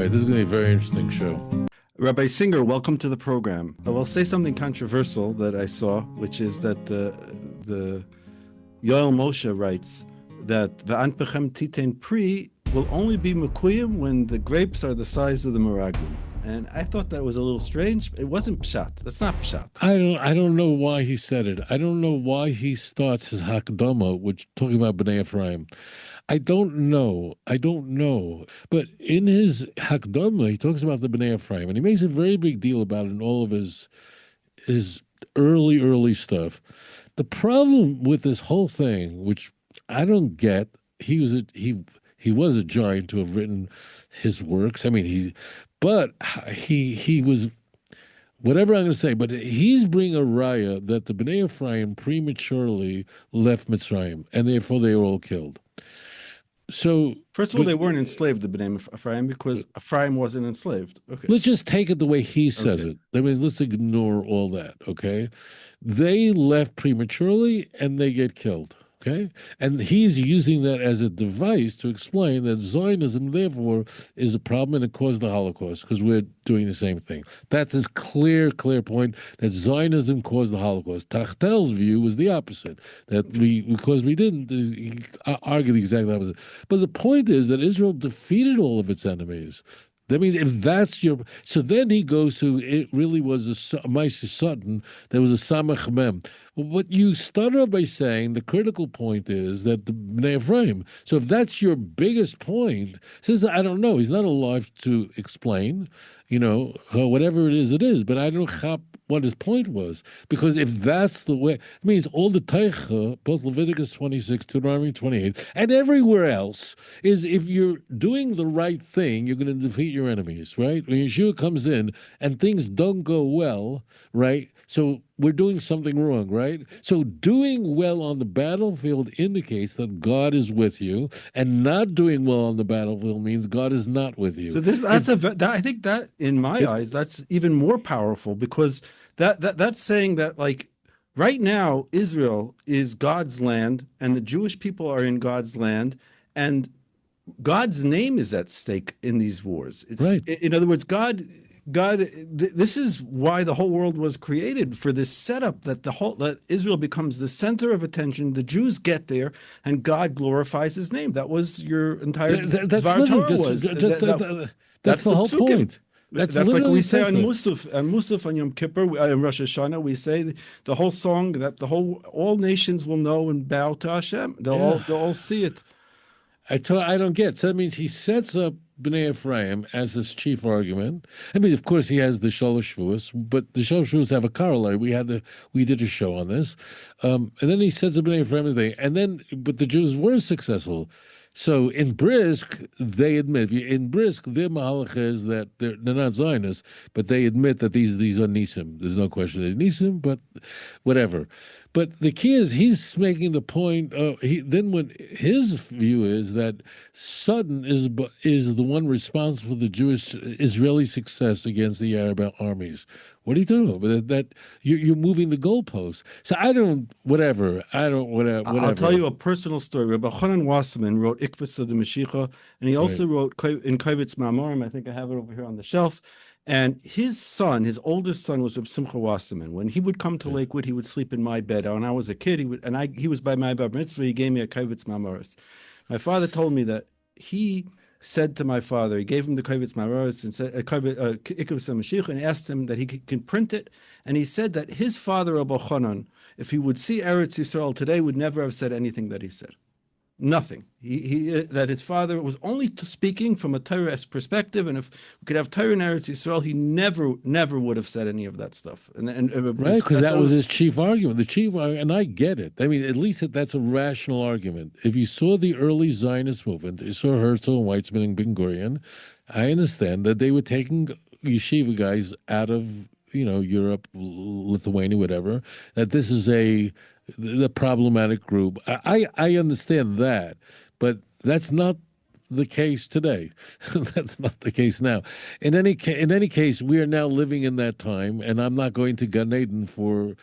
right, this is going to be a very interesting show. Rabbi Singer, welcome to the program. I will say something controversial that I saw, which is that the Yoel Moshe writes that the Anpechem Titen Pri will only be Mekuyim when the grapes are the size of the Meraglim. And I thought that was a little strange. It wasn't Pshat. That's not Pshat. I don't know why he said it. I don't know why he starts his Hakdama, which talking about Bnei Ephraim. I don't know. But in his Hakdama, he talks about the Bnei Ephraim, and he makes a very big deal about it in all of his early stuff. The problem with this whole thing, which I don't get, he was a giant to have written his works. I mean, he was, whatever I'm going to say, but he's bringing a raya that the Bnei Ephraim prematurely left Mitzrayim, and therefore they were all killed. So first of all, they weren't enslaved, the Bnei Ephraim, because Ephraim wasn't enslaved. Okay. Let's just take it the way he says it. I mean, let's ignore all that, okay? They left prematurely, and they get killed. Okay, and he's using that as a device to explain that Zionism, therefore, is a problem and it caused the Holocaust because we're doing the same thing. That's his clear point that Zionism caused the Holocaust. Tachtel's view was the opposite, that because we didn't, he argued the exact opposite. But the point is that Israel defeated all of its enemies. That means if that's your... So then he goes to, it really was a Ma'aseh Satan, there was a Samach Mem. Well, what you start off by saying, the critical point is that the Bnei Ephraim. So if that's your biggest point, says, I don't know, he's not alive to explain, whatever it is, but I don't have what his point was. Because if that's the way, it means all the Teicha, both Leviticus 26, Deuteronomy 28, and everywhere else, is if you're doing the right thing, you're going to defeat your enemies, right? When Yeshua comes in and things don't go well, right? So we're doing something wrong, right? So doing well on the battlefield indicates that God is with you, and not doing well on the battlefield means God is not with you. So I think that, in my eyes, that's even more powerful, because that's saying that, like, right now Israel is God's land, and the Jewish people are in God's land, and God's name is at stake in these wars. It's, right. In other words, God, this is why the whole world was created, for this setup that Israel becomes the center of attention. The Jews get there, and God glorifies His name. That was your entire. That's the whole point. That's like we say on Musaf on Yom Kippur, in Rosh Hashanah, we say the whole song that all nations will know and bow to Hashem. They'll all see it. I don't get. So that means he sets up Bnei Ephraim as his chief argument. I mean, of course, he has the Shalosh Shavuos, but the Shalosh Shavuos have a corollary. We did a show on this, and then he sets up Bnei Ephraim as but the Jews were successful. So in Brisk, they admit, in Brisk, their mahalach is that they're not Zionists, but they admit that these are Nisim. There's no question they're Nisim, but whatever. But the key is he's making the point. Then when his view is that Sutton is the one responsible for the Jewish Israeli success against the Arab armies. What are you talking about? That you're moving the goalposts. So whatever. I'll tell you a personal story. Rabbi Chanan Wasserman wrote Equates of the Mashiach, and he also wrote in Kovitz Ma'amorim. I think I have it over here on the shelf. And his oldest son was Reb Simcha Wasserman. When he would come to Lakewood, he would sleep in my bed. When I was a kid, he was by my bar mitzvah. He gave me a Kovitz Ma'amoris. My father told me that he said to my father, he gave him the Kovitz Ma'amoris and said Equates Mashiach, and asked him that he can print it. And he said that his father Rabbi Chanan, if he would see Eretz Yisrael today, would never have said anything that he said. Nothing. That his father was only speaking from a Torah perspective, and if we could have Torah in Eretz Yisrael, he never would have said any of that stuff. Right, because that was his chief argument. And I get it. I mean, at least that's a rational argument. If you saw the early Zionist movement, you saw Herzl and Weizmann and Ben Gurion, I understand that they were taking yeshiva guys out of Europe, Lithuania, whatever. That this is the problematic group. I understand that, but that's not the case today. That's not the case now. In any case, we are now living in that time, and I'm not going to Gan Eden for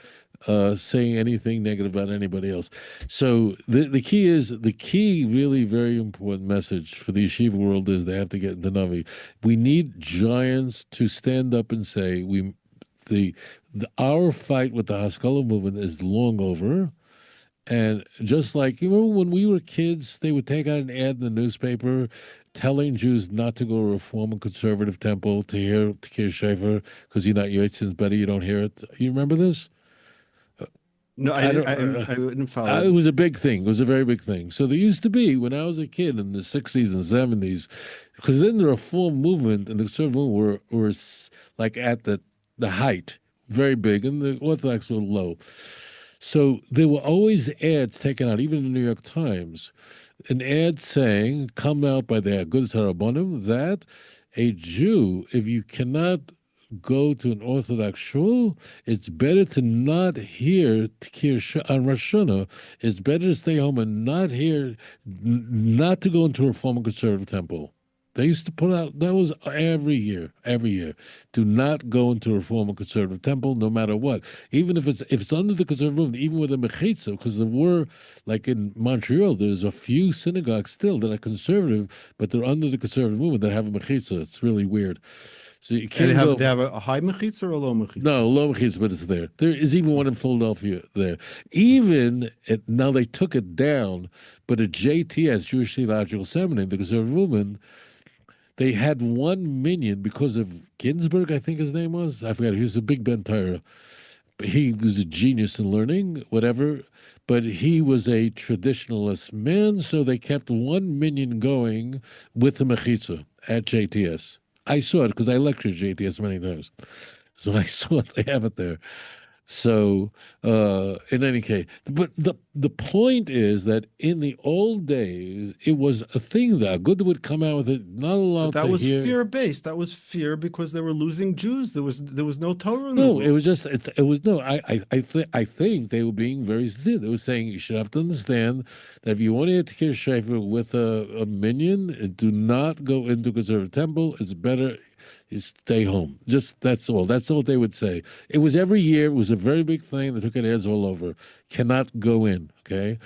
saying anything negative about anybody else. So the key really very important message for the yeshiva world is they have to get into Navi. We need giants to stand up and say our fight with the Haskalah movement is long over. And just like, you know, when we were kids, they would take out an ad in the newspaper telling Jews not to go to a Reform and conservative temple to hear Tekir Shefer because you're not Yotzin, better you don't hear it. You remember this? No, I wouldn't follow. It was a big thing. It was a very big thing. So there used to be, when I was a kid in the 60s and 70s, because then the Reform movement and the conservative movement were like at the height, very big, and the Orthodox were low. So there were always ads taken out, even in the New York Times, an ad saying, come out by the good Sarabonim, that a Jew, if you cannot go to an Orthodox shul, it's better to not hear Tekir on Rosh Hashanah. It's better to stay home and not hear, not to go into a Reform and conservative temple. They used to put out, that was every year. Do not go into a Reform and conservative temple, no matter what. Even if it's under the conservative movement, even with a mechitza, because there were, like in Montreal, there's a few synagogues still that are conservative, but they're under the conservative movement that have a mechitza. It's really weird. So you can't they have a high mechitza or a low mechitza? No, low mechitza, but it's there. There is even one in Philadelphia there. Now they took it down, but at JTS, Jewish Theological Seminary, the conservative movement, they had one minion because of Ginsburg, I think his name was. I forgot. He was a big Ben Torah. He was a genius in learning, whatever. But he was a traditionalist man, so they kept one minion going with the mechitza at JTS. I saw it because I lectured JTS many times. So I saw it. They have it there. So, in any case, but the point is that in the old days, it was a thing that good would come out with it, not allowed but that to was hear. fear-based. That was fear because they were losing Jews. There was no Torah in the No, world. it was just it was no. I think they were being very sincere. They were saying you should have to understand that if you want to hear Tekir Shefer with a minion, do not go into conservative temple. It's better. You stay home. Just that's all. That's all they would say. It was every year. It was a very big thing. They took it ads all over. Cannot go in. Okay,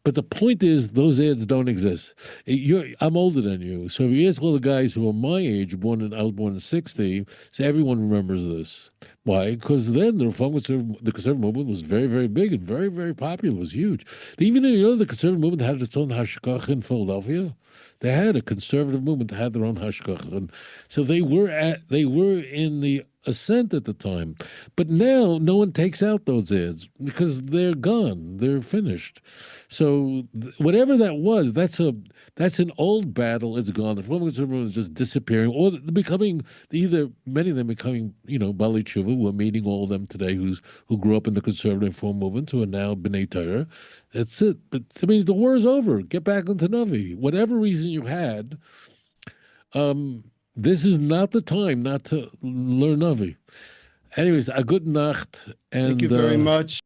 but the point is, those ads don't exist. I'm older than you, so if you ask all the guys who are my age, I was born in '60, so everyone remembers this. Why? Because then the conservative movement was very, very big and very, very popular. It was huge. Even the conservative movement had its own hashgacha in Philadelphia. They had a conservative movement that had their own hashgacha, and so they were in the ascent at the time. But now no one takes out those ads because they're gone. They're finished. So whatever that was, that's an old battle. It's gone. The Reform conservative is just disappearing, or many of them becoming Bali Tshuva, who are meeting all of them today, who grew up in the conservative Reform movement, who are now Bnei Torah. That's it. But it means the war is over. Get back into Navi. Whatever reason you had, this is not the time not to learn Navi. Anyways, a good nacht. And thank you very much.